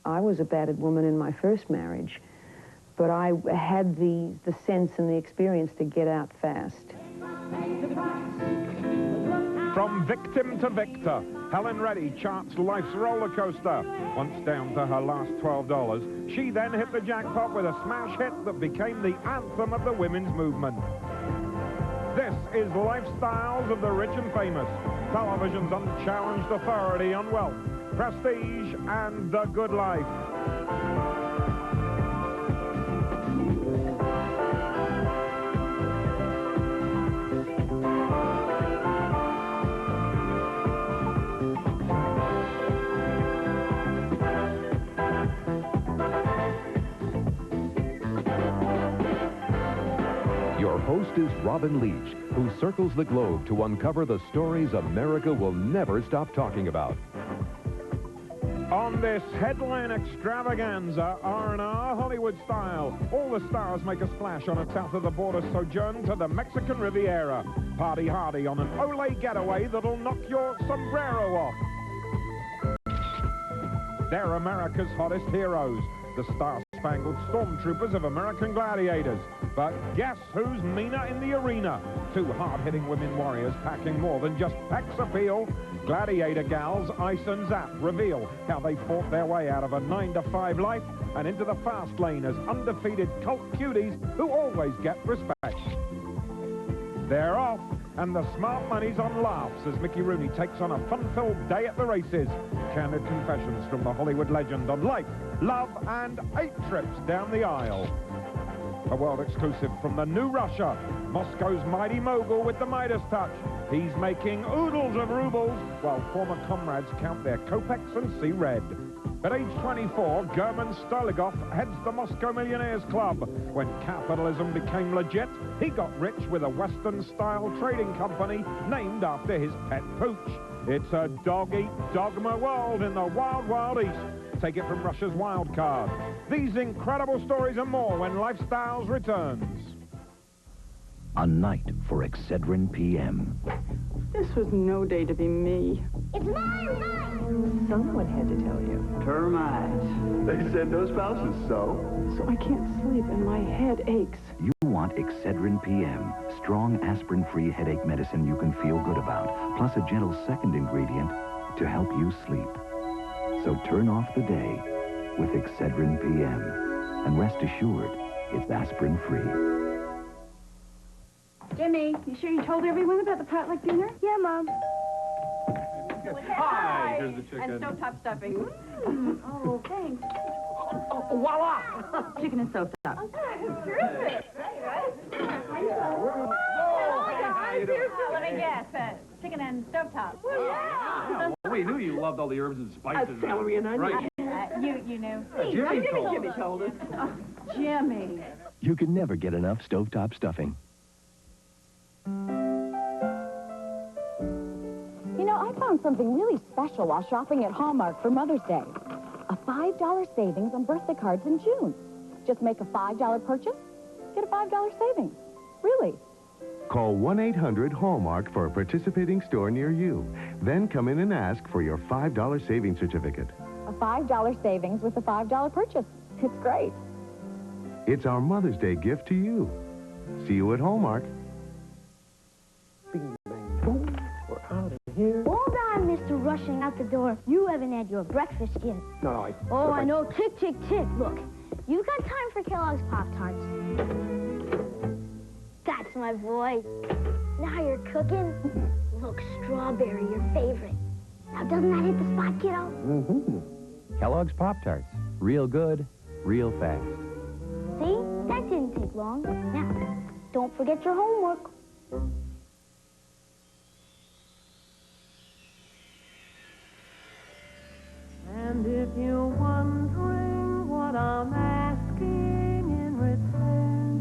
I was a battered woman in my first marriage, but I had the sense and the experience to get out fast. From victim to victor, Helen Reddy charts life's roller coaster. Once down to her last $12, she then hit the jackpot with a smash hit that became the anthem of the women's movement. This is Lifestyles of the Rich and Famous, television's unchallenged authority on wealth, prestige, and the good life. Your host is Robin Leach, who circles the globe to uncover the stories America will never stop talking about. On this headline extravaganza, R&R Hollywood style, all the stars make a splash on a south-of-the-border sojourn to the Mexican Riviera. Party hardy on an Olay getaway that'll knock your sombrero off. They're America's hottest heroes, the star-spangled stormtroopers of American gladiators. But guess who's meaner in the arena? Two hard-hitting women warriors packing more than just pecs appeal. Gladiator gals Ice and Zap reveal how they fought their way out of a 9-to-5 life and into the fast lane as undefeated cult cuties who always get respect. They're off, and the smart money's on laughs as Mickey Rooney takes on a fun-filled day at the races. Candid confessions from the Hollywood legend on life, love, and 8 trips down the aisle. A world exclusive from the new Russia, Moscow's mighty mogul with the Midas touch. He's making oodles of rubles while former comrades count their kopecks and see red. At age 24, German Stoligov heads the Moscow Millionaires Club. When capitalism became legit, he got rich with a Western-style trading company named after his pet pooch. It's a dog-eat-dogma world in the wild, wild east. Take it from Russia's wild card. These incredible stories and more when Lifestyles returns. A night for Excedrin PM. This was no day to be me. It's mine! Someone had to tell you. Termites. They said no spouses, so I can't sleep and my head aches. You want Excedrin PM, strong aspirin-free headache medicine you can feel good about, plus a gentle second ingredient to help you sleep. So turn off the day with Excedrin PM, and rest assured, it's aspirin-free. Jimmy, you sure you told everyone about the potluck dinner? Yeah, Mom. Hi, here's the chicken. And stovetop stuffing. Oh, thanks. Voila! Chicken and stovetop. Terrific. Let me guess. Chicken and stovetop. Well, we knew you loved all the herbs and spices. Celery and onion. Right. You knew. Jimmy told us. Oh, Jimmy. You can never get enough stovetop stuffing. You know, I found something really special while shopping at Hallmark for Mother's Day. A $5 savings on birthday cards in June. Just make a $5 purchase, get a $5 savings. Really. Call 1-800-HALLMARK for a participating store near you. Then come in and ask for your $5 savings certificate. A $5 savings with a $5 purchase. It's great. It's our Mother's Day gift to you. See you at Hallmark. Bing, bang, boom. We're out of here. Hold on, Mr. Rushing out the door. You haven't had your breakfast yet. No, I know. Tick, tick, tick. Look, you've got time for Kellogg's Pop-Tarts. That's my boy. Now you're cooking. Look, strawberry, your favorite. Now, doesn't that hit the spot, kiddo? Mm-hmm. Kellogg's Pop-Tarts. Real good, real fast. See? That didn't take long. Now, don't forget your homework. And if you're wondering what I'm asking in return,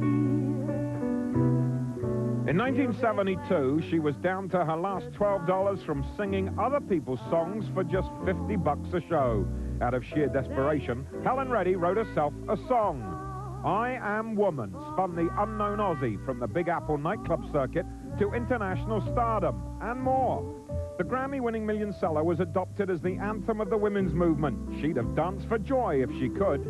dear. In 1972, she was down to her last $12 from singing other people's songs for just $50 a show. Out of sheer desperation, Helen Reddy wrote herself a song. I Am Woman spun the unknown Aussie from the Big Apple nightclub circuit to international stardom and more. The Grammy-winning million seller was adopted as the anthem of the women's movement. She'd have danced for joy if she could.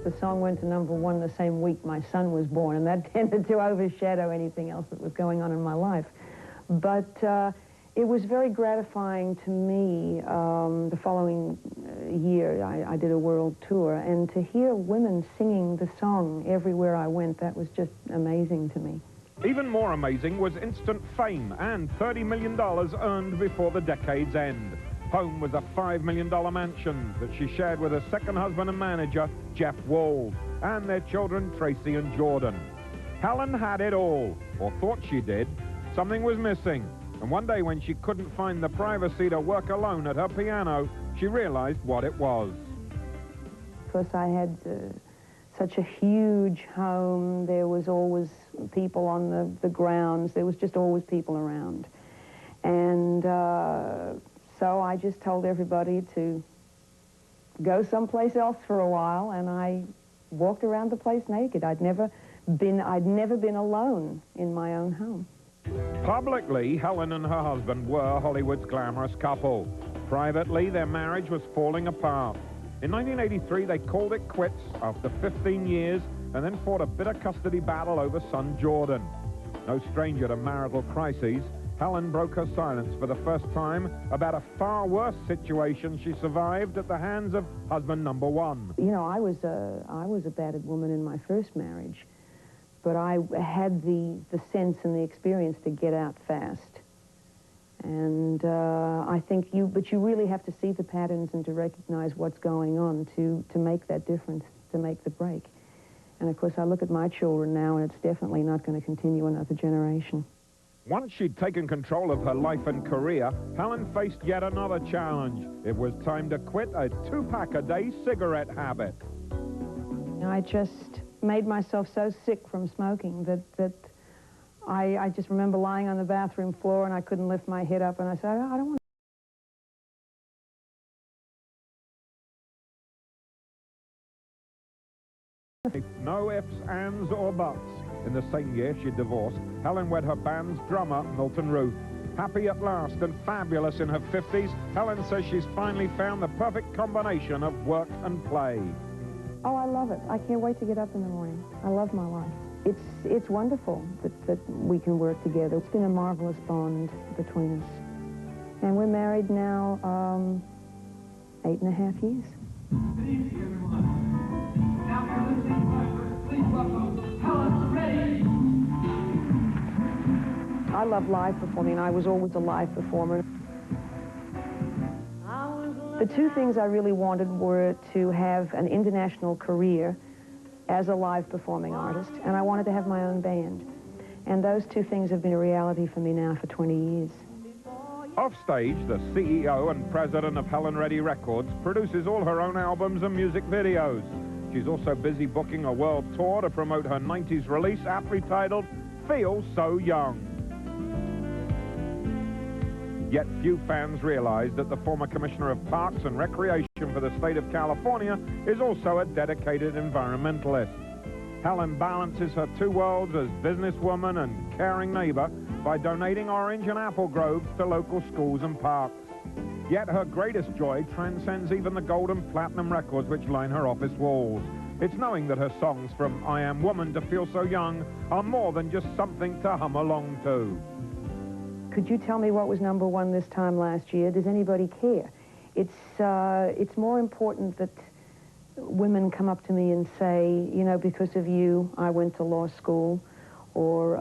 The song went to #1 the same week my son was born, and that tended to overshadow anything else that was going on in my life. But it was very gratifying to me. The following year, I did a world tour, and to hear women singing the song everywhere I went, that was just amazing to me. Even more amazing was instant fame and $30 million earned before the decade's end. Home was a $5 million mansion that she shared with her second husband and manager, Jeff Wald, and their children, Tracy and Jordan. Helen had it all, or thought she did. Something was missing, and one day when she couldn't find the privacy to work alone at her piano, she realized what it was. Because I had such a huge home, there was always people on the grounds, there was just always people around. And so I just told everybody to go someplace else for a while, and I walked around the place naked. I'd never been alone in my own home. Publicly, Helen and her husband were Hollywood's glamorous couple. Privately, their marriage was falling apart. In 1983, they called it quits after 15 years and then fought a bitter custody battle over son Jordan. No stranger to marital crises, Helen broke her silence for the first time about a far worse situation she survived at the hands of husband #1. You know, I was a battered woman in my first marriage, but I had the sense and the experience to get out fast. And I think you really have to see the patterns and to recognize what's going on to make that difference, to make the break. And of course, I look at my children now, and it's definitely not going to continue another generation. Once she'd taken control of her life and career, Helen faced yet another challenge. It was time to quit a 2-pack-a-day cigarette habit. I just made myself so sick from smoking that I just remember lying on the bathroom floor and I couldn't lift my head up, and I said, I don't want to. No ifs, ands, or buts. In the same year she divorced, Helen wed her band's drummer, Milton Ruth. Happy at last and fabulous in her 50s, Helen says she's finally found the perfect combination of work and play. Oh, I love it. I can't wait to get up in the morning. I love my life. It's wonderful that we can work together. It's been a marvelous bond between us. And we're married now 8.5 years. Good evening, everyone. Now for listening pleasure, please welcome Helen Reddy. I love live performing. I was always a live performer. The two things I really wanted were to have an international career as a live performing artist, and I wanted to have my own band. And those two things have been a reality for me now for 20 years. Offstage, the CEO and president of Helen Reddy Records produces all her own albums and music videos. She's also busy booking a world tour to promote her 90s release, aptly titled Feel So Young. Yet few fans realize that the former Commissioner of Parks and Recreation for the state of California is also a dedicated environmentalist. Helen balances her two worlds as businesswoman and caring neighbor by donating orange and apple groves to local schools and parks. Yet her greatest joy transcends even the gold and platinum records which line her office walls. It's knowing that her songs from I Am Woman to Feel So Young are more than just something to hum along to. Could you tell me what was #1 this time last year? Does anybody care? It's more important that women come up to me and say, you know, because of you, I went to law school, or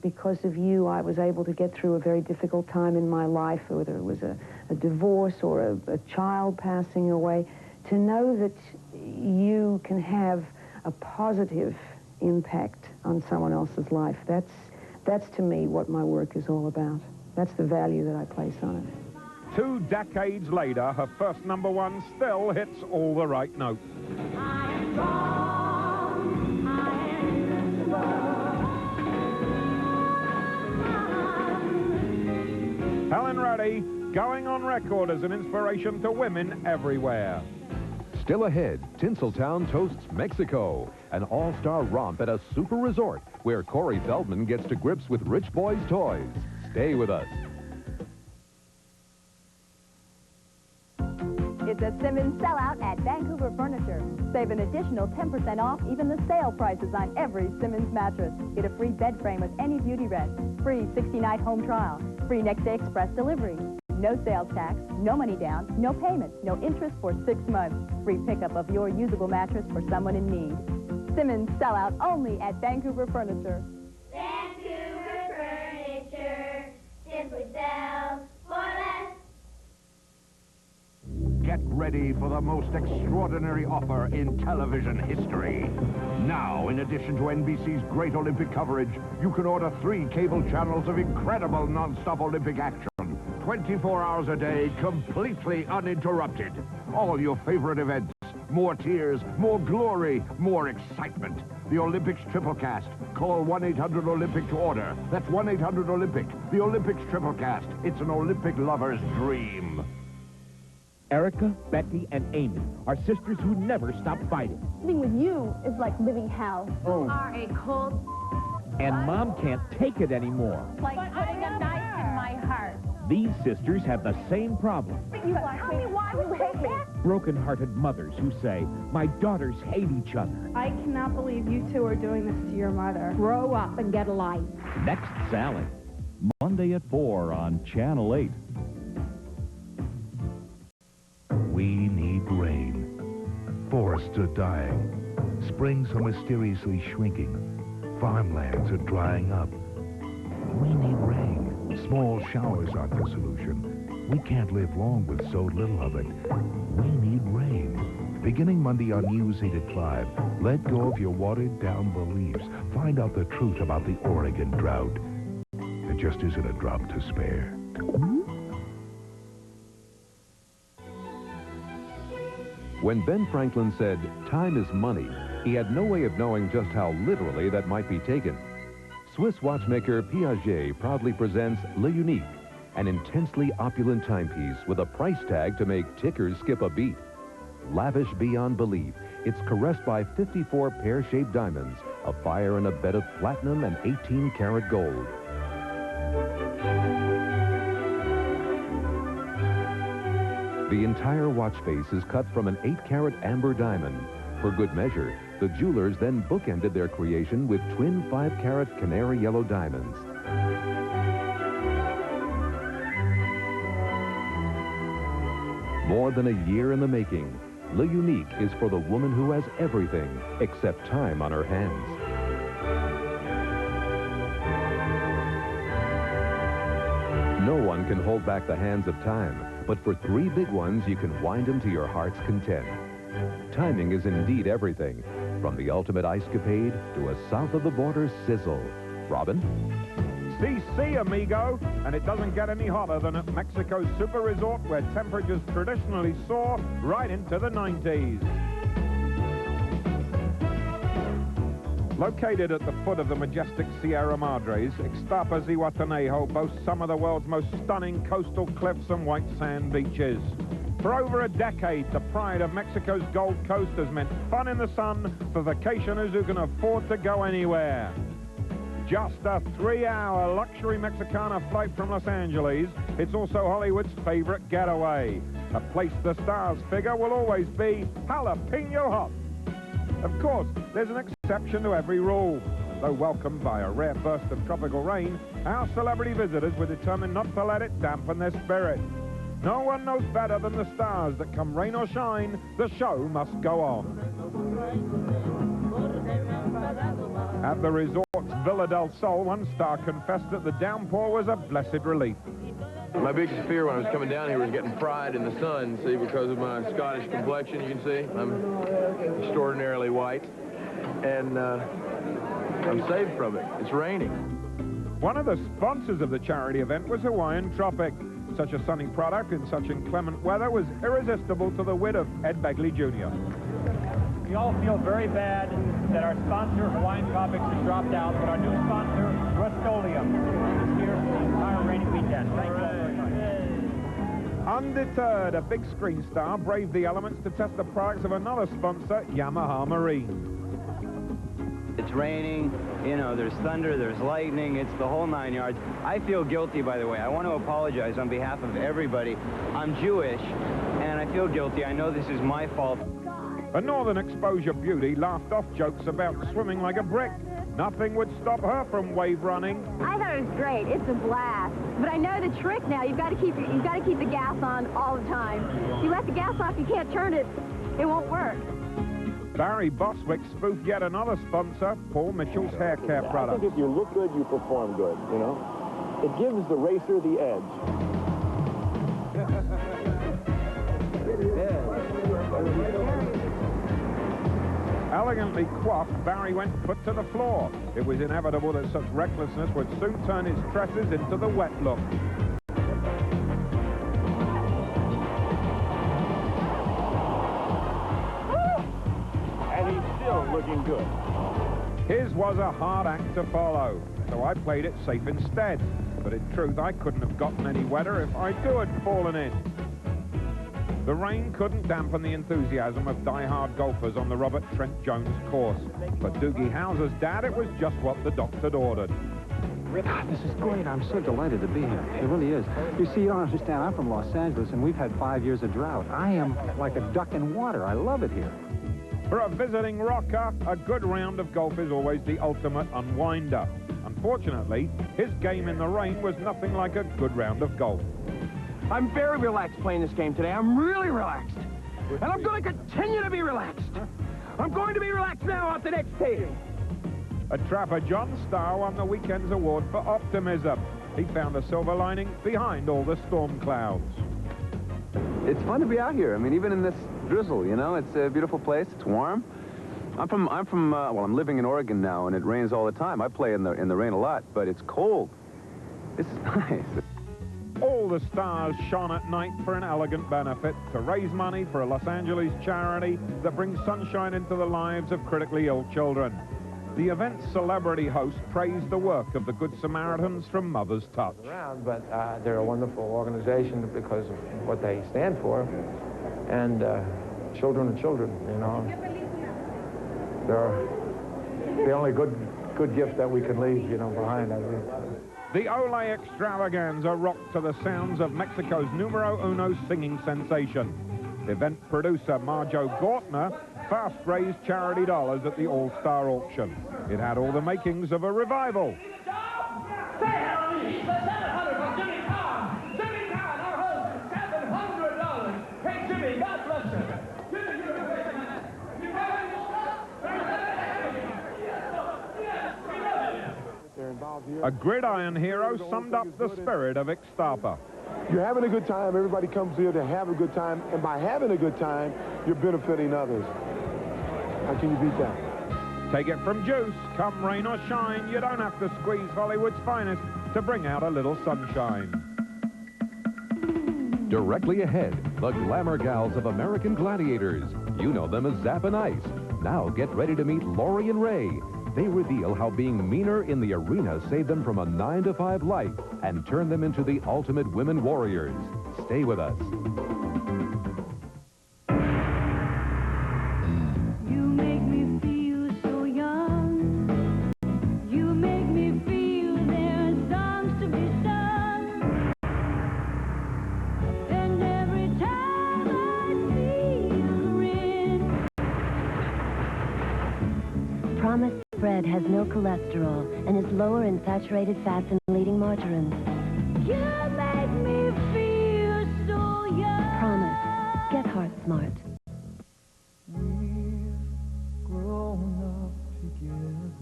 because of you, I was able to get through a very difficult time in my life, whether it was a divorce or a child passing away. To know that you can have a positive impact on someone else's life, that's to me what my work is all about. That's the value that I place on it. 2 decades later, her first #1 still hits all the right notes. I am strong, I am invincible. Helen Reddy, going on record as an inspiration to women everywhere. Still ahead, Tinseltown toasts Mexico, an all-star romp at a super resort where Corey Feldman gets to grips with rich boys' toys. Stay with us. the Simmons Sellout at Vancouver Furniture. Save an additional 10% off even the sale prices on every Simmons mattress. Get a free bed frame with any beauty rest. Free 60-night home trial. Free next-day express delivery. No sales tax, no money down, no payments, no interest for 6 months. Free pickup of your usable mattress for someone in need. Simmons Sellout only at Vancouver Furniture. Vancouver Furniture, simply sells for less. Get ready for the most extraordinary offer in television history. Now, in addition to NBC's great Olympic coverage, you can order 3 cable channels of incredible non-stop Olympic action. 24 hours a day, completely uninterrupted. All your favorite events. More tears, more glory, more excitement. The Olympics triple cast. Call 1-800-OLYMPIC to order. That's 1-800-OLYMPIC. The Olympics triple cast. It's an Olympic lover's dream. Erica, Becky, and Amy are sisters who never stop fighting. Living with you is like living hell. You are a cold... And Mom can't take it anymore. Like putting a knife in my heart. These sisters have the same problem. Tell me why you hate me. Broken-hearted mothers who say, my daughters hate each other. I cannot believe you two are doing this to your mother. Grow up and get a life. Next, Sally. Monday at 4 on Channel 8. We need rain. Forests are dying. Springs are mysteriously shrinking. Farmlands are drying up. We need rain. Small showers aren't the solution. We can't live long with so little of it. We need rain. Beginning Monday on News 8 at 5, let go of your watered-down beliefs. Find out the truth about the Oregon drought. There just isn't a drop to spare. When Ben Franklin said, time is money, he had no way of knowing just how literally that might be taken. Swiss watchmaker Piaget proudly presents Le Unique, an intensely opulent timepiece with a price tag to make tickers skip a beat. Lavish beyond belief, it's caressed by 54 pear-shaped diamonds, a fire in a bed of platinum and 18-karat gold. The entire watch face is cut from an 8-karat amber diamond. For good measure, the jewelers then bookended their creation with twin 5-karat canary yellow diamonds. More than a year in the making, Le Unique is for the woman who has everything except time on her hands. No one can hold back the hands of time, but for 3 big ones, you can wind them to your heart's content. Timing is indeed everything, from the ultimate ice-capade to a south-of-the-border sizzle. Robin? CC, amigo, and it doesn't get any hotter than at Mexico's super resort where temperatures traditionally soar right into the 90s. Located at the foot of the majestic Sierra Madres, Ixtapas y Guatanejo boasts some of the world's most stunning coastal cliffs and white sand beaches. For over a decade, the pride of Mexico's Gold Coast has meant fun in the sun for vacationers who can afford to go anywhere. Just a 3-hour luxury Mexicana flight from Los Angeles, it's also Hollywood's favorite getaway. A place the stars figure will always be jalapeno hot. Of course, there's an exception to every rule. Though welcomed by a rare burst of tropical rain, our celebrity visitors were determined not to let it dampen their spirit. No one knows better than the stars that come rain or shine, the show must go on. At the resort's Villa del Sol, one star confessed that the downpour was a blessed relief. My biggest fear when I was coming down here was getting fried in the sun, see, because of my Scottish complexion, you can see. I'm extraordinarily white, and I'm saved from it. It's raining. One of the sponsors of the charity event was Hawaiian Tropic. Such a sunny product in such inclement weather was irresistible to the wit of Ed Begley Jr. We all feel very bad that our sponsor, Hawaiian Tropics, has dropped out, but our new sponsor, Rust-Oleum, is here for the entire rainy weekend. Thank you all very much. Undeterred, a big screen star braved the elements to test the products of another sponsor, Yamaha Marine. It's raining, you know, there's thunder, there's lightning, it's the whole 9 yards. I feel guilty, by the way. I want to apologize on behalf of everybody. I'm Jewish, and I feel guilty. I know this is my fault. A Northern Exposure beauty laughed off jokes about swimming like a brick. Nothing would stop her from wave running. I thought it was great. It's a blast. But I know the trick now. You've got to keep the gas on all the time. If you let the gas off, you can't turn it. It won't work. Barry Boswick spoofed yet another sponsor, Paul Mitchell's hair care I product. think if you look good, you perform good, you know? It gives the racer the edge. Elegantly coiffed, Barry went foot to the floor. It was inevitable that such recklessness would soon turn his tresses into the wet look. And he's still looking good. His was a hard act to follow, so I played it safe instead. But in truth, I couldn't have gotten any wetter if I too had fallen in. The rain couldn't dampen the enthusiasm of die-hard golfers on the Robert Trent Jones course. For Doogie Howser's dad, it was just what the doc had ordered. This is great. I'm so delighted to be here. It really is. You see, you don't understand. I'm from Los Angeles, and we've had 5 years of drought. I am like a duck in water. I love it here. For a visiting rocker, a good round of golf is always the ultimate unwinder. Unfortunately, his game in the rain was nothing like a good round of golf. I'm very relaxed playing this game today. I'm really relaxed. And I'm going to continue to be relaxed. I'm going to be relaxed now off the next tee. A trapper, John Starr, won the weekend's award for optimism. He found a silver lining behind all the storm clouds. It's fun to be out here. I mean, even in this drizzle, you know, it's a beautiful place. It's warm. I'm living in Oregon now, and it rains all the time. I play in the rain a lot, but it's cold. This is nice. All the stars shone at night for an elegant benefit to raise money for a Los Angeles charity that brings sunshine into the lives of critically ill children. The event's celebrity host praised the work of the Good Samaritans from Mother's Touch. But they're a wonderful organization because of what they stand for. And children are children, you know. They're the only good gift that we can leave, you know, behind, I think. The Ole Extravaganza rocked to the sounds of Mexico's numero uno singing sensation. Event producer Marjo Gortner fast raised charity dollars at the All-Star auction. It had all the makings of a revival. A gridiron hero summed up the spirit of Ixtapa. You're having a good time. Everybody comes here to have a good time. And by having a good time, you're benefiting others. How can you beat that? Take it from Juice. Come rain or shine, you don't have to squeeze Hollywood's finest to bring out a little sunshine. Directly ahead, the glamour gals of American Gladiators. You know them as Zap and Ice. Now get ready to meet Lori and Ray. They reveal how being meaner in the arena saved them from a 9-to-5 life and turned them into the ultimate women warriors. Stay with us. You make me feel so young. You make me feel there are songs to be sung. And every time I see you grin. Promise bread has no cholesterol and is lower in saturated fats and leading margarines. You make me feel so young. Promise. Get heart smart. Grown up together.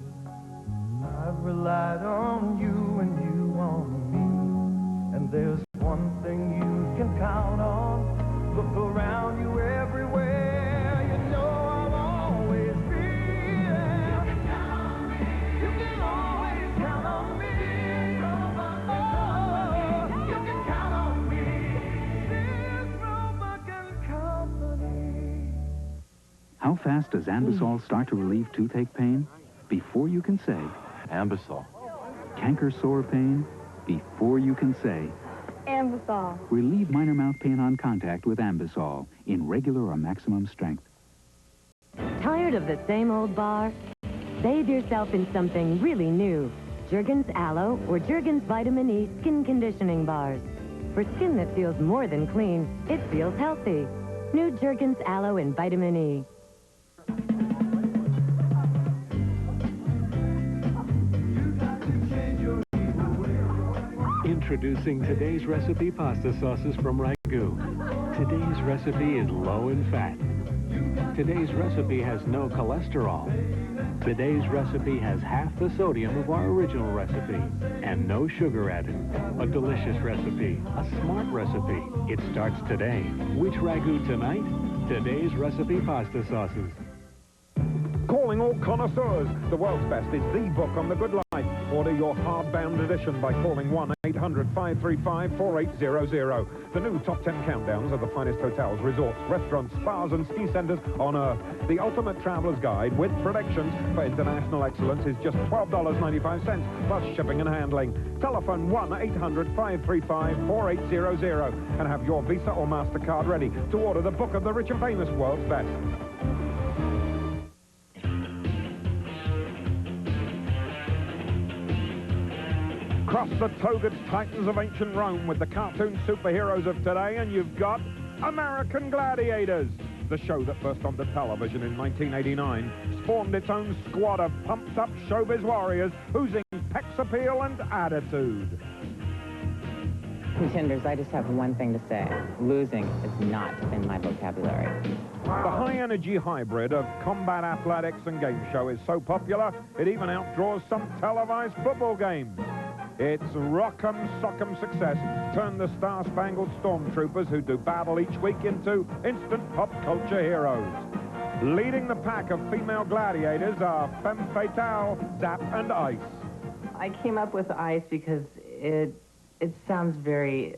I've relied on you and you on me. And there's one thing you can count on. Look around you everywhere. You know I'll always be there. You can count on me. You can always count on me. Oh, you can count on me. This Roebuck and Company. How fast does Ambisol start to relieve toothache pain? Before you can say, Ambisol. Canker sore pain? Before you can say, Ambisol. relieve minor mouth pain on contact with Ambisol in regular or maximum strength. Tired of the same old bar? Bathe yourself in something really new. Jergens Aloe or Jergens Vitamin E Skin Conditioning Bars. For skin that feels more than clean, it feels healthy. New Jergens Aloe and Vitamin E. Introducing today's recipe pasta sauces from Ragu. Today's recipe is low in fat. Today's recipe has no cholesterol. Today's recipe has half the sodium of our original recipe and no sugar added. A delicious recipe, a smart recipe. It starts today. Which Ragu tonight? Today's recipe pasta sauces. Calling all connoisseurs, the world's best is the book on the good life. Order your hardbound edition by calling 1-800-535-4800. The new top 10 countdowns of the finest hotels, resorts, restaurants, spas and ski centers on Earth. The ultimate traveler's guide with predictions for international excellence is just $12.95 plus shipping and handling. Telephone 1-800-535-4800 and have your Visa or MasterCard ready to order the book of the rich and famous world's best. Cross the togaed titans of ancient Rome with the cartoon superheroes of today, and you've got American Gladiators. The show that burst onto television in 1989 spawned its own squad of pumped-up showbiz warriors oozing sex appeal and attitude. Contenders, I just have one thing to say. Losing is not in my vocabulary. The high-energy hybrid of combat athletics and game show is so popular, it even outdraws some televised football games. Its rock'em sock'em success turned the star-spangled stormtroopers who do battle each week into instant pop culture heroes. Leading the pack of female gladiators are femme fatale, Zap, and Ice. I came up with Ice because it sounds very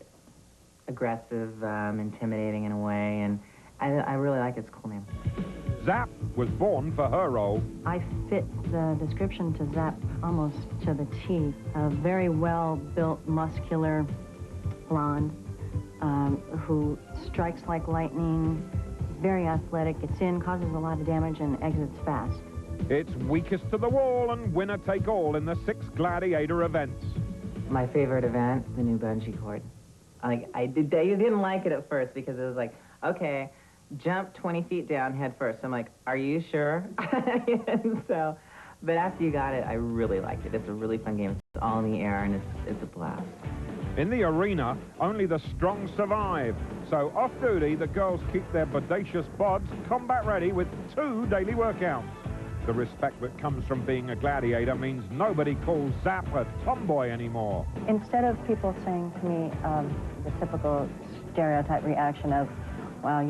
aggressive, intimidating in a way, and I really like its cool name. Zap was born for her role. I fit the description to Zap almost to the T. A very well-built, muscular blonde who strikes like lightning, very athletic, gets in, causes a lot of damage, and exits fast. It's weakest to the wall and winner take all in the 6 gladiator events. My favorite event, the new bungee cord. You didn't like it at first because it was like, okay, jump 20 feet down head first. I'm like, are you sure? So, but after you got it, I really liked it. It's a really fun game. It's all in the air, and it's a blast. In the arena, only the strong survive. So off-duty, the girls keep their bodacious bods combat-ready with 2 daily workouts. The respect that comes from being a gladiator means nobody calls Zap a tomboy anymore. Instead of people saying to me the typical stereotype reaction of, wow,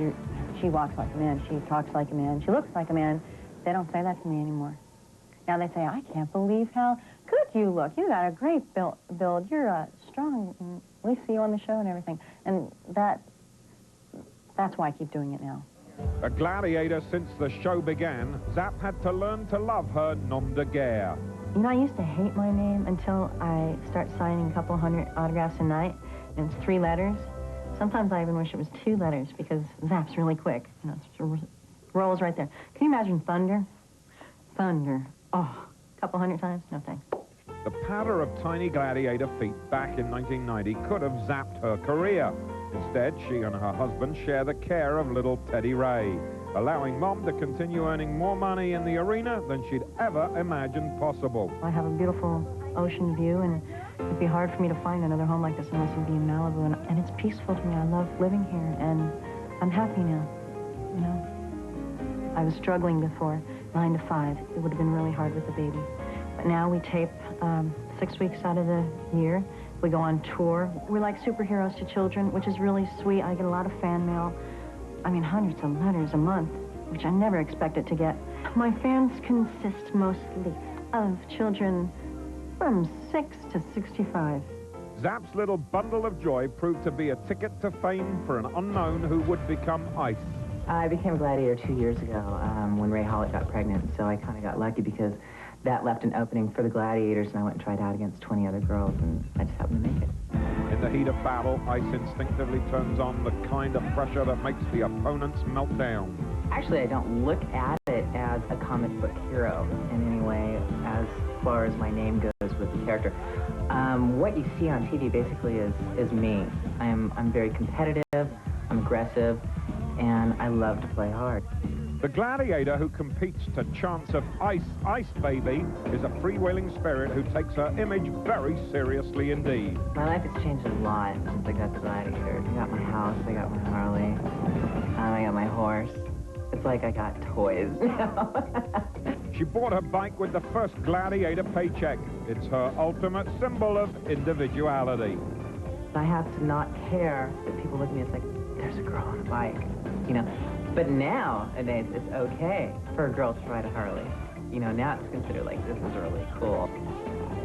she walks like a man, she talks like a man, she looks like a man, they don't say that to me anymore. Now they say, I can't believe how good you look. You got a great build. You're strong. We see you on the show and everything. And that's why I keep doing it now. A gladiator since the show began, Zap had to learn to love her nom de guerre. You know, I used to hate my name until I start signing a couple hundred autographs a night, and it's 3 letters. Sometimes I even wish it was 2 letters because Zap's really quick. You know, it rolls right there. Can you imagine thunder? Thunder. Oh, a couple hundred times? No thanks. The patter of tiny gladiator feet back in 1990 could have zapped her career. Instead, she and her husband share the care of little Teddy Ray, allowing Mom to continue earning more money in the arena than she'd ever imagined possible. I have a beautiful ocean view, and it'd be hard for me to find another home like this unless it would be in Malibu, and it's peaceful to me. I love living here, and I'm happy now, you know. I was struggling before, 9 to 5. It would have been really hard with the baby. But now we tape 6 weeks out of the year. We go on tour. We're like superheroes to children, which is really sweet. I get a lot of fan mail. I mean, hundreds of letters a month, which I never expected to get. My fans consist mostly of children from 6 to 65. Zap's little bundle of joy proved to be a ticket to fame for an unknown who would become Ice. I became a gladiator 2 years ago when Ray Hallett got pregnant, so I kind of got lucky because that left an opening for the gladiators, and I went and tried out against 20 other girls, and I just happened to make it. In the heat of battle, Ice instinctively turns on the kind of pressure that makes the opponents melt down. Actually, I don't look at it as a comic book hero in any way as far as my name goes with the character. What you see on TV basically is me. I'm very competitive, I'm aggressive, and I love to play hard. The gladiator who competes to chants of ice, ice baby, is a freewheeling spirit who takes her image very seriously indeed. My life has changed a lot since I got the gladiator. I got my house, I got my Harley, I got my horse. It's like I got toys now. She bought her bike with the first gladiator paycheck. It's her ultimate symbol of individuality. I have to not care that people look at me as like, there's a girl on a bike, you know. But nowadays, it's okay for a girl to ride a Harley. You know, now it's considered like, this is really cool.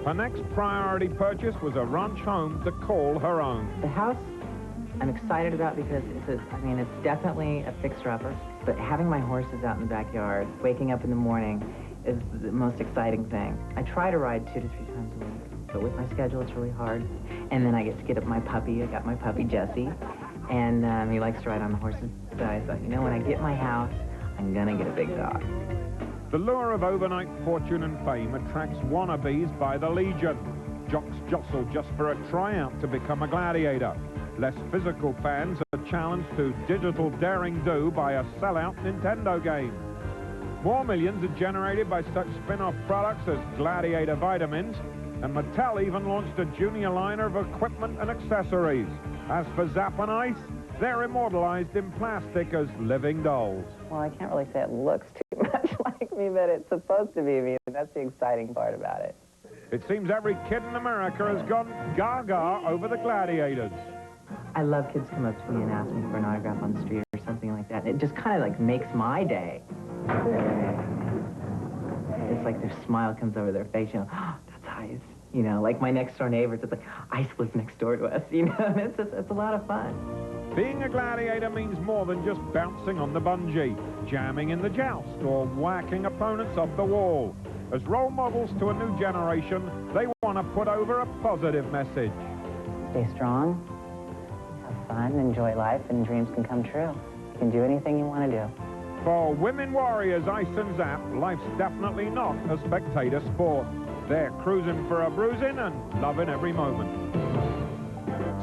Her next priority purchase was a ranch home to call her own. The house I'm excited about because it's definitely a fixer-upper. But having my horses out in the backyard, waking up in the morning, is the most exciting thing. I try to ride 2 to 3 times a week, but with my schedule, it's really hard. And then I get to get up my puppy. I got my puppy, Jesse, and he likes to ride on the horses. So I thought, you know, when I get my house, I'm gonna get a big dog. The lure of overnight fortune and fame attracts wannabes by the legion. Jocks jostle just for a tryout to become a gladiator. Less physical fans are challenged to digital daring-do by a sellout Nintendo game. More millions are generated by such spin-off products as Gladiator Vitamins, and Mattel even launched a junior line of equipment and accessories. As for Zap and Ice, they're immortalized in plastic as living dolls. Well, I can't really say it looks too much like me, but it's supposed to be me. That's the exciting part about it. It seems every kid in America has gone gaga over the gladiators. I love kids come up to me and ask me for an autograph on the street or something like that. It just kind of like makes my day. It's like their smile comes over their face, you know, oh, that's Ice. You know, like my next door neighbor, it's like, Ice lives next door to us, you know, and it's a lot of fun. Being a gladiator means more than just bouncing on the bungee, jamming in the joust, or whacking opponents off the wall. As role models to a new generation, they want to put over a positive message. Stay strong, have fun, enjoy life, and dreams can come true. You can do anything you want to do. For women warriors Ice and Zap, life's definitely not a spectator sport. They're cruising for a bruising and loving every moment.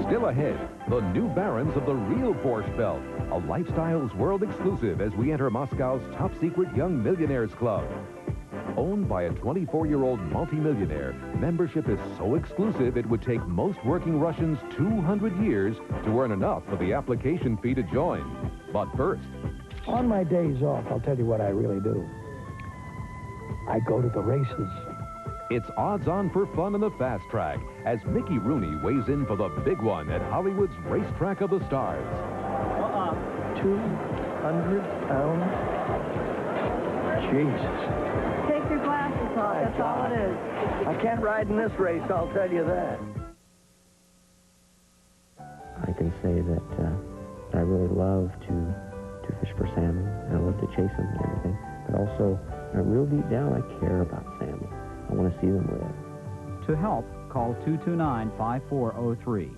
Still ahead, the new barons of the real Porsche Belt, a Lifestyles World exclusive as we enter Moscow's top-secret Young Millionaires Club. Owned by a 24-year-old multimillionaire, membership is so exclusive it would take most working Russians 200 years to earn enough for the application fee to join. But first... On my days off, I'll tell you what I really do. I go to the races. It's odds-on for fun on the fast track as Mickey Rooney weighs in for the big one at Hollywood's Racetrack of the Stars. 200 pounds? Jesus. Take your glasses off, that's all it is. I can't ride in this race, I'll tell you that. I can say that I really love to fish for salmon, and I love to chase them and everything. But also, real deep down, I care about salmon. I want to see them live. To help, call 229-5403.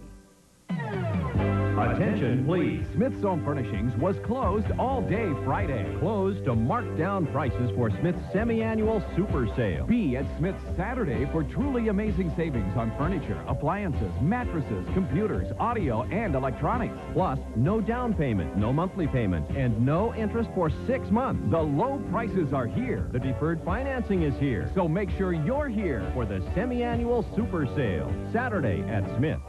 Attention, please. Smith's Home Furnishings was closed all day Friday. Closed to marked down prices for Smith's semi-annual super sale. Be at Smith's Saturday for truly amazing savings on furniture, appliances, mattresses, computers, audio, and electronics. Plus, no down payment, no monthly payment, and no interest for 6 months. The low prices are here. The deferred financing is here. So make sure you're here for the semi-annual super sale. Saturday at Smith.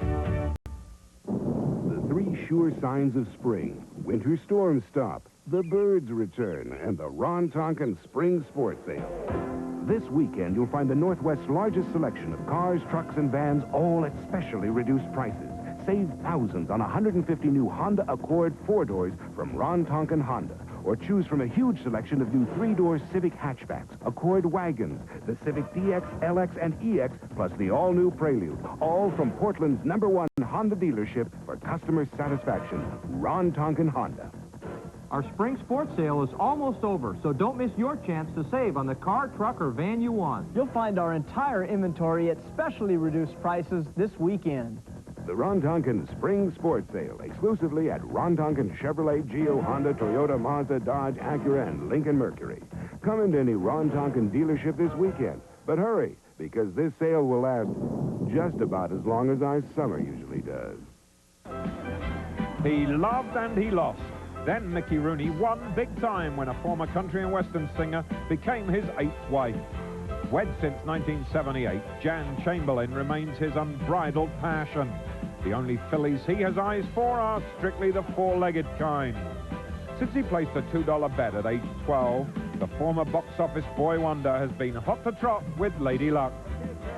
Three sure signs of spring. Winter storms stop, the birds return, and the Ron Tonkin Spring Sports Sale. This weekend, you'll find the Northwest's largest selection of cars, trucks, and vans, all at specially reduced prices. Save thousands on 150 new Honda Accord 4-doors from Ron Tonkin Honda. Or choose from a huge selection of new 3-door Civic hatchbacks, Accord wagons, the Civic DX, LX, and EX, plus the all-new Prelude. All from Portland's #1 Honda dealership for customer satisfaction, Ron Tonkin Honda. Our spring sports sale is almost over, so don't miss your chance to save on the car, truck, or van you want. You'll find our entire inventory at specially reduced prices this weekend. The Ron Tonkin Spring Sports Sale, exclusively at Ron Tonkin Chevrolet, Geo, Honda, Toyota, Mazda, Dodge, Acura, and Lincoln Mercury. Come into any Ron Tonkin dealership this weekend. But hurry, because this sale will last just about as long as our summer usually does. He loved and he lost. Then Mickey Rooney won big time when a former country and western singer became his 8th wife. Wed since 1978, Jan Chamberlain remains his unbridled passion. The only fillies he has eyes for are strictly the four-legged kind. Since he placed a $2 bet at age 12, the former box office boy wonder has been hot to trot with Lady Luck.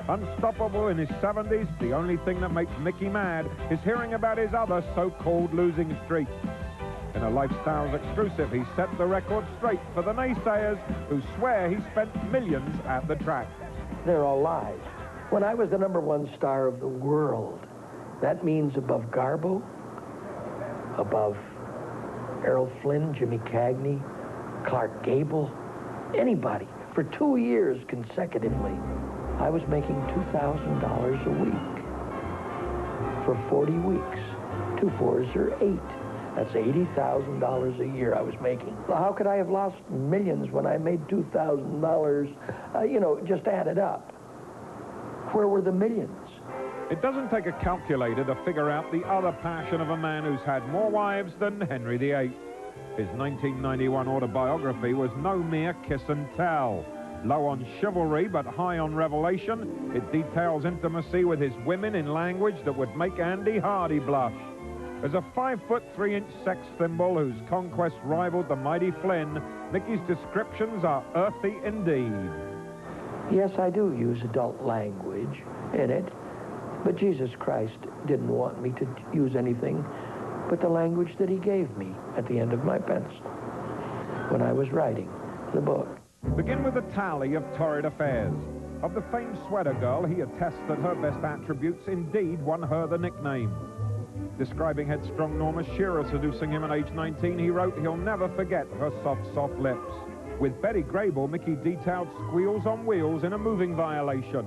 Unstoppable in his 70s, the only thing that makes Mickey mad is hearing about his other so-called losing streak. In a Lifestyles exclusive, he set the record straight for the naysayers who swear he spent millions at the track. They're all lies. When I was the #1 star of the world, that means above Garbo, above Errol Flynn, Jimmy Cagney, Clark Gable, anybody. For 2 years consecutively, I was making $2,000 a week for 40 weeks. 2 4s are 8. That's $80,000 a year I was making. How could I have lost millions when I made $2,000, just add it up? Where were the millions? It doesn't take a calculator to figure out the other passion of a man who's had more wives than Henry VIII. His 1991 autobiography was no mere kiss and tell. Low on chivalry but high on revelation, it details intimacy with his women in language that would make Andy Hardy blush. As a 5'3" sex symbol whose conquest rivaled the mighty Flynn, Mickey's descriptions are earthy indeed. Yes, I do use adult language in it, but Jesus Christ didn't want me to use anything but the language that he gave me at the end of my pencil when I was writing the book. Begin with a tally of torrid affairs. Of the famed sweater girl, he attests that her best attributes indeed won her the nickname. Describing headstrong Norma Shearer seducing him at age 19, he wrote he'll never forget her soft, soft lips. With Betty Grable, Mickey detailed squeals on wheels in a moving violation.